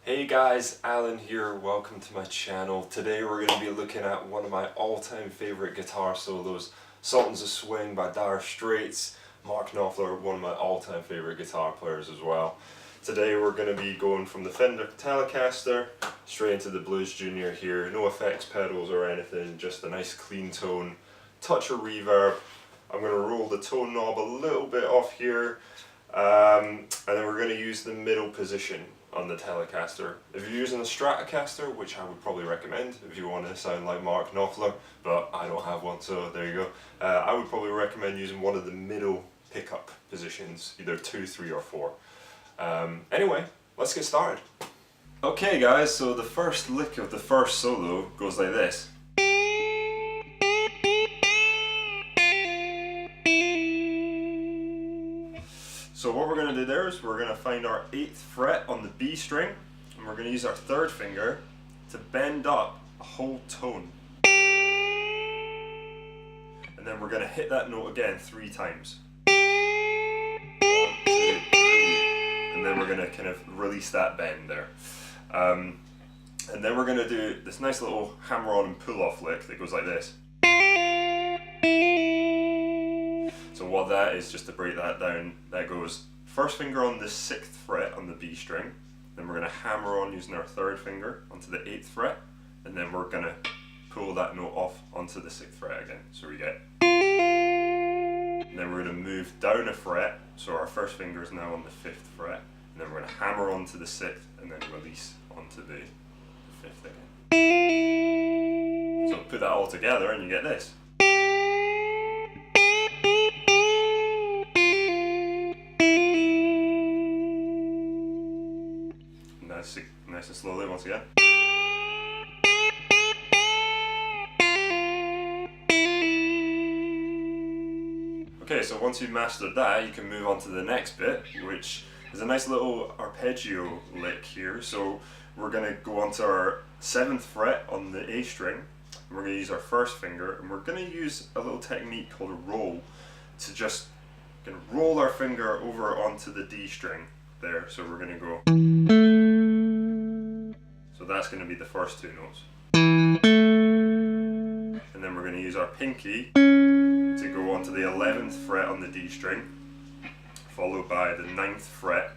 Hey guys, Alan here, welcome to my channel. Today we're going to be looking at one of my all-time favourite guitar solos, Sultans of Swing by Dire Straits. Mark Knopfler, one of my all-time favourite guitar players as well. Today we're going to be going from the Fender Telecaster straight into the Blues Junior here. No effects pedals or anything, just a nice clean tone, touch of reverb. I'm going to roll the tone knob a little bit off here, and then we're going to use the middle position on the Telecaster. If you're using a Stratocaster, which I would probably recommend if you want to sound like Mark Knopfler, but I don't have one, so there you go. I would probably recommend using one of the middle pickup positions, either 2, 3 or 4. Anyway, let's get started. Okay guys, so the first lick of the first solo goes like this. So what we're going to do there is we're going to find our 8th fret on the B string, and we're going to use our 3rd finger to bend up a whole tone. And then we're going to hit that note again 3 times. 1, 2, 3. And then we're going to kind of release that bend there. And then we're going to do this nice little hammer-on and pull-off lick that goes like this. So what that is, just to break that down, that goes first finger on the 6th fret on the B string, then we're going to hammer on using our 3rd finger onto the 8th fret, and then we're going to pull that note off onto the 6th fret again. So we get, and then we're going to move down a fret, so our first finger is now on the 5th fret, and then we're going to hammer onto the 6th and then release onto the 5th again. So put that all together and you get this. Nice and slowly once again. Okay, so once you've mastered that, you can move on to the next bit, which is a nice little arpeggio lick here. So we're going to go onto our 7th fret on the A string, and we're going to use our 1st finger, and we're going to use a little technique called a roll to just roll our finger over onto the D string there. So we're going to go. So that's going to be the first 2 notes. And then we're going to use our pinky to go onto the 11th fret on the D string, followed by the 9th fret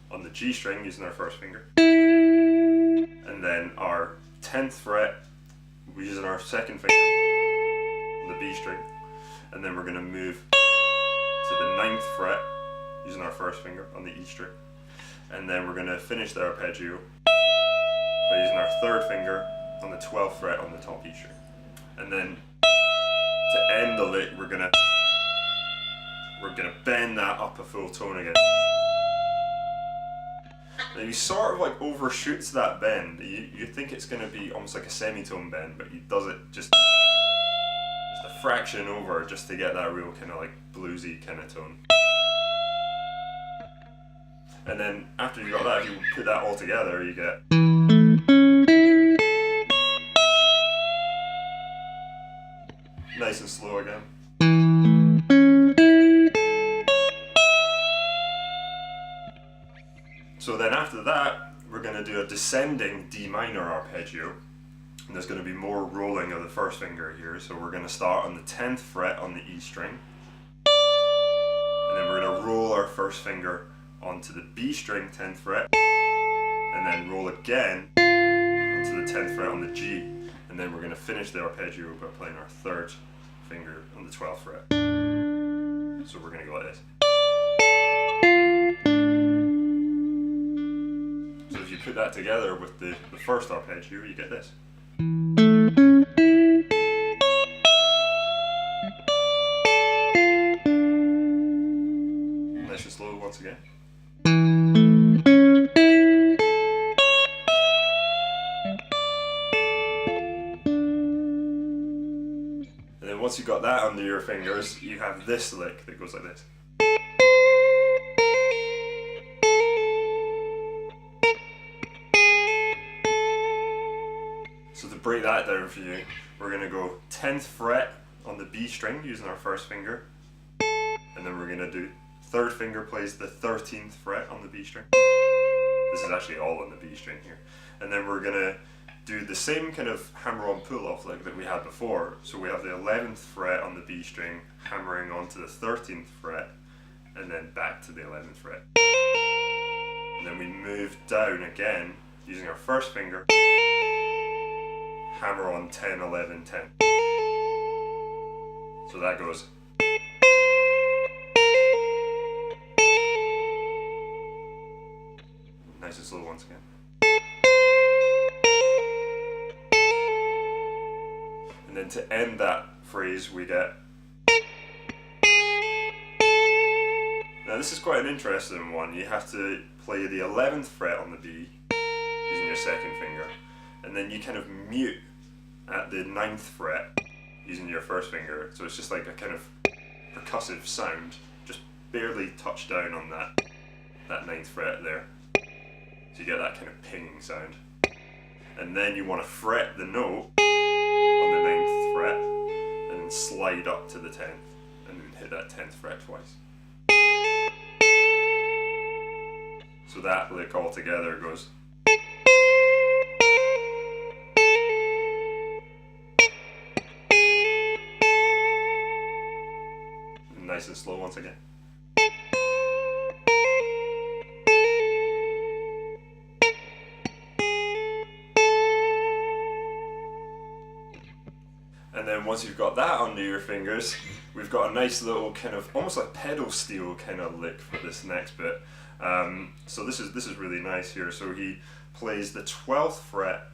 on the G string using our 1st finger. And then our 10th fret using our 2nd finger on the B string. And then we're going to move to the 9th fret using our 1st finger on the E string. And then we're going to finish the arpeggio by using our 3rd finger on the 12th fret on the top E string. And then to end the lick, we're gonna bend that up a full tone again. Now he sort of like overshoots that bend. You think it's gonna be almost like a semitone bend, but he does it just a fraction over just to get that real kind of like bluesy kind of tone. And then after you got that, if you put that all together, you get. Nice and slow again. So then after that, we're going to do a descending D minor arpeggio. And there's going to be more rolling of the 1st finger here. So we're going to start on the 10th fret on the E string. And then we're going to roll our 1st finger onto the B string 10th fret. And then roll again onto the 10th fret on the G. And then we're going to finish the arpeggio by playing our 3rd finger on the 12th fret. So we're going to go like this. So if you put that together with the first arpeggio, you get this. Nice and slow once again. Once you got that under your fingers, you have this lick that goes like this. So to break that down for you, we're going to go 10th fret on the B string using our 1st finger, and then we're going to do 3rd finger plays the 13th fret on the B string, This is actually all on the B string here. And then we're gonna do the same kind of hammer-on pull-off lick that we had before. So we have the 11th fret on the B string, hammering onto the 13th fret, and then back to the 11th fret. And then we move down again, using our first finger, hammer on 10, 11, 10. So that goes. Nice and slow once again. And then to end that phrase we get. Now this is quite an interesting one. You have to play the 11th fret on the B using your second finger, and then you kind of mute at the 9th fret using your first finger. So it's just like a kind of percussive sound, just barely touch down on that 9th fret there. So you get that kind of pinging sound. And then you want to fret the note on the 9th fret and then slide up to the 10th and then hit that 10th fret twice. So that lick all together goes. Nice and slow once again. And then once you've got that under your fingers, we've got a nice little kind of almost like pedal steel kind of lick for this next bit. So this is really nice here. So he plays the 12th fret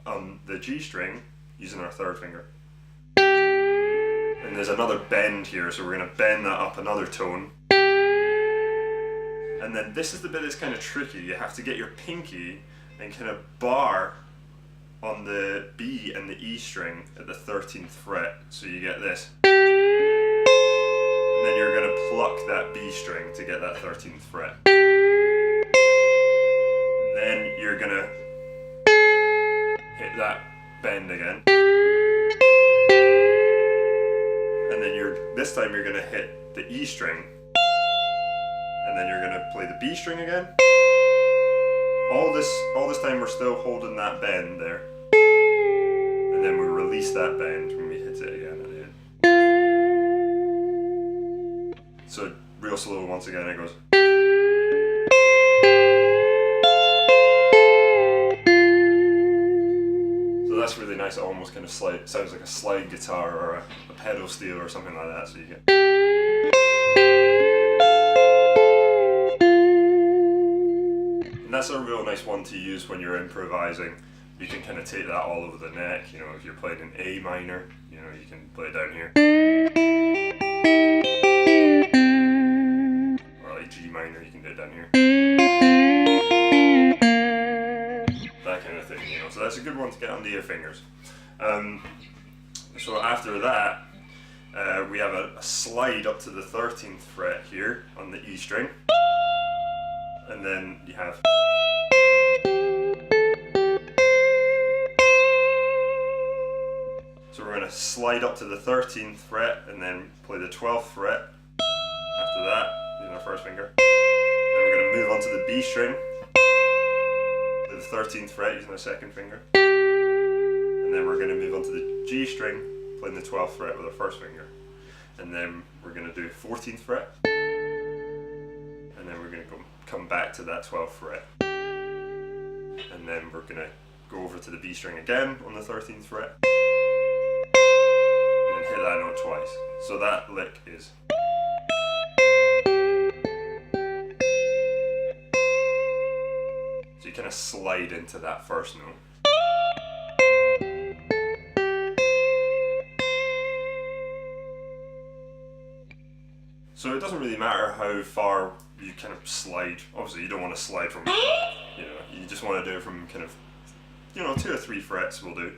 on the G string using our third finger. And there's another bend here, so we're going to bend that up another tone. And then this is the bit that's kind of tricky. You have to get your pinky and kind of bar on the B and the E string at the 13th fret, so you get this. And then you're going to pluck that B string to get that 13th fret. And then you're going to hit that bend again. And then this time you're going to hit the E string. And then you're going to play the B string again. All this time we're still holding that bend there. And then we release that bend when we hit it again at the end. So real slow once again it goes. So that's really nice. It almost kind of sounds like a slide guitar or a pedal steel or something like that. So you get. And that's a real nice one to use when you're improvising. You can kind of take that all over the neck. You know, if you're playing in A minor, you know, you can play it down here. Or like G minor, you can do it down here. That kind of thing, you know. So that's a good one to get under your fingers. So after that, we have a slide up to the 13th fret here on the E string. And then you have. So we're going to slide up to the 13th fret and then play the 12th fret after that using our first finger. Then we're going to move on to the B string, play the 13th fret using our second finger. And then we're going to move on to the G string, playing the 12th fret with our first finger. And then we're going to do 14th fret. And then we're going to come back to that 12th fret. And then we're going to go over to the B string again on the 13th fret. And hit that note twice. So that lick is. So you kind of slide into that first note. So it doesn't really matter how far you kind of slide. Obviously you don't want to slide from, you know, you just want to do it from kind of, you know, 2 or 3 frets will do.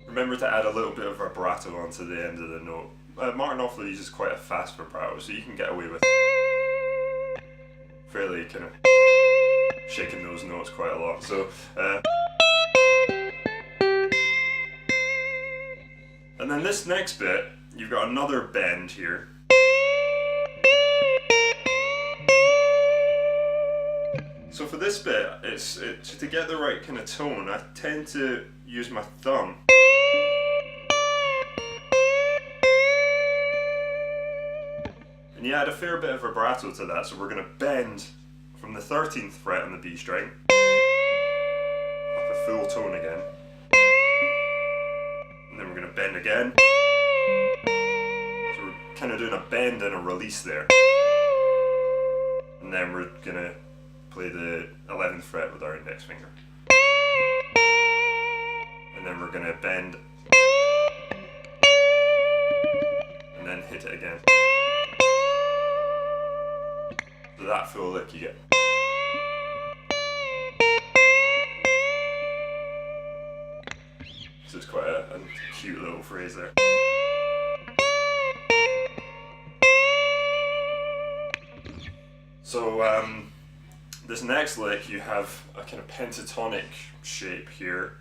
Remember to add a little bit of vibrato onto the end of the note. Martin Knopfler uses quite a fast vibrato, so you can get away with fairly kind of shaking those notes quite a lot. So, and then this next bit, you've got another bend here. So for this bit, it's to get the right kind of tone, I tend to use my thumb. And you add a fair bit of vibrato to that, so we're going to bend from the 13th fret on the B string, up a full tone again, and then we're going to bend again. So we're kind of doing a bend and a release there. And then we're going to play the 11th fret with our index finger. And then we're going to bend, and then hit it again. So that full lick you get. So it's quite a cute little phrase there. So this next lick, you have a kind of pentatonic shape here,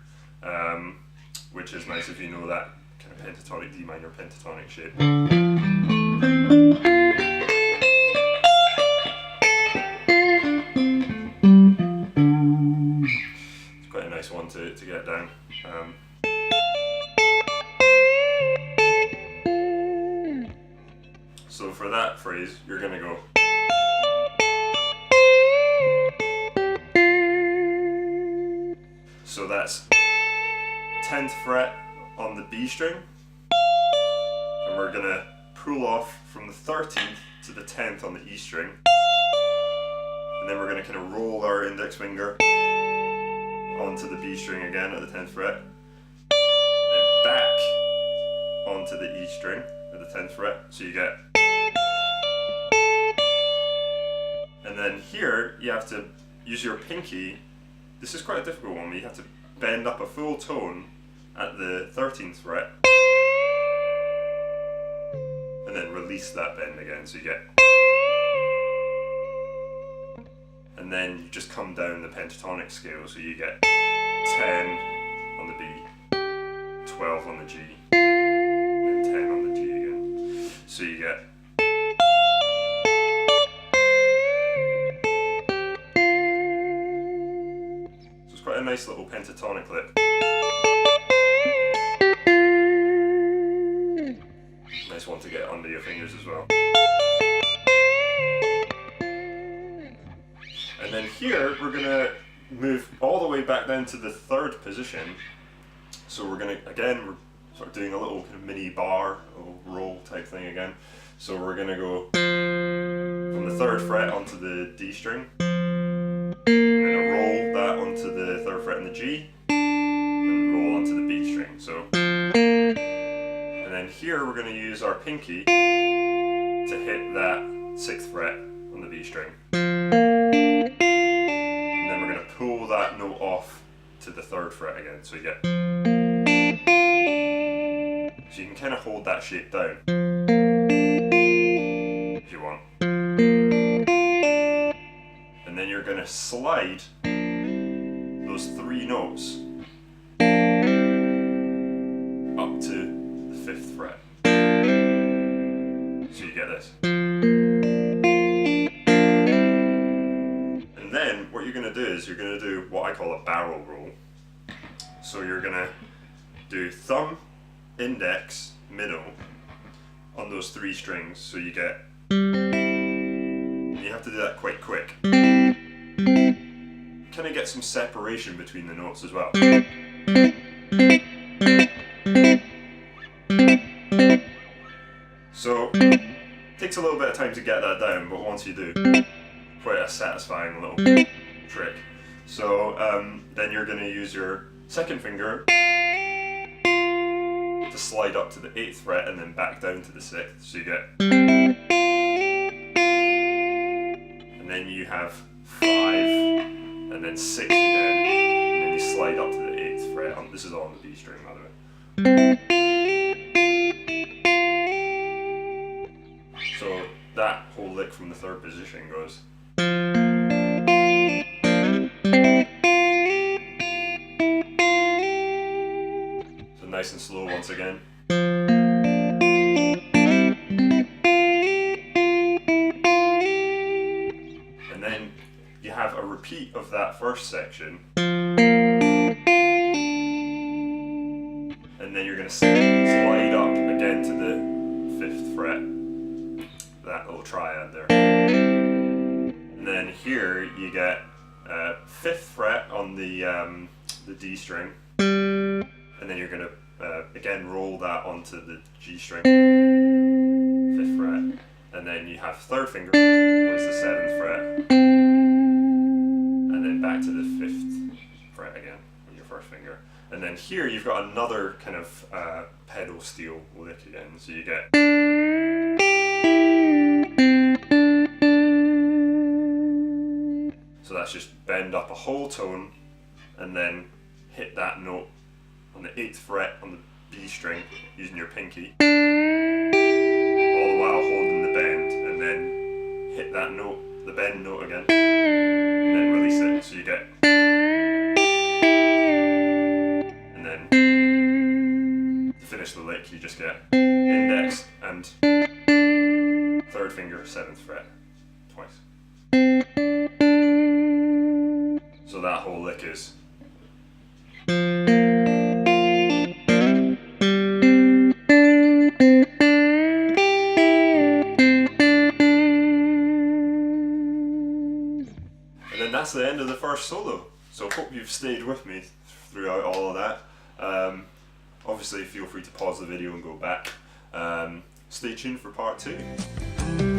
which is nice if you know that kind of pentatonic, D minor pentatonic shape. It's quite a nice one to get down. So for that phrase, you're going to go. So that's 10th fret on the B string, and we're going to pull off from the 13th to the 10th on the E string, and then we're going to kind of roll our index finger onto the B string again at the 10th fret, then back onto the E string at the 10th fret, so you get. And then here you have to use your pinky. This is quite a difficult one, but you have to bend up a full tone at the 13th fret and then release that bend again, so you get. And then you just come down the pentatonic scale, so you get 10 on the B, 12 on the G, and 10 on the G again. So you get. Quite a nice little pentatonic lick. Nice one to get under your fingers as well. And then here we're going to move all the way back down to the 3rd position. So we're going to, again, we're sort of doing a little kind of mini bar, a little roll type thing again. So we're going to go from the 3rd fret onto the D string. Roll that onto the 3rd fret and the G, and roll onto the B string. So, and then here we're going to use our pinky to hit that 6th fret on the B string, and then we're going to pull that note off to the 3rd fret again. So you get, so you can kind of hold that shape down if you want. And then you're going to slide those 3 notes up to the 5th fret. So you get this. And then what you're going to do is you're going to do what I call a barrel roll. So you're going to do thumb, index, middle on those 3 strings. So you get. And you have to do that quite quick. Kind of get some separation between the notes as well. So it takes a little bit of time to get that down, but once you do, quite a satisfying little trick. So then you're going to use your 2nd finger to slide up to the 8th fret and then back down to the 6th. So you get, and then you have 5. And then 6 again, and then you slide up to the 8th fret. This is all on the B string, by the way. So that whole lick from the 3rd position goes. So nice and slow once again. And then you have a repeat of that first section, and then you're going to slide up again to the 5th fret, that little triad there. And then here you get 5th fret on the D string, and then you're going to again roll that onto the G string, 5th fret, and then you have 3rd finger plays the 7th fret, and then back to the 5th fret again with your 1st finger. And then here you've got another kind of pedal steel lick again, so you get. So that's just bend up a whole tone and then hit that note on the 8th fret on the B string using your pinky, all the while holding the bend, and then hit that note, the bend note again, and then release it. So you get, and then to finish the lick you just get index and 3rd finger 7th fret twice. So that whole lick is. And then that's the end of the first solo. So hope you've stayed with me throughout all of that. Obviously feel free to pause the video and go back. Stay tuned for part 2.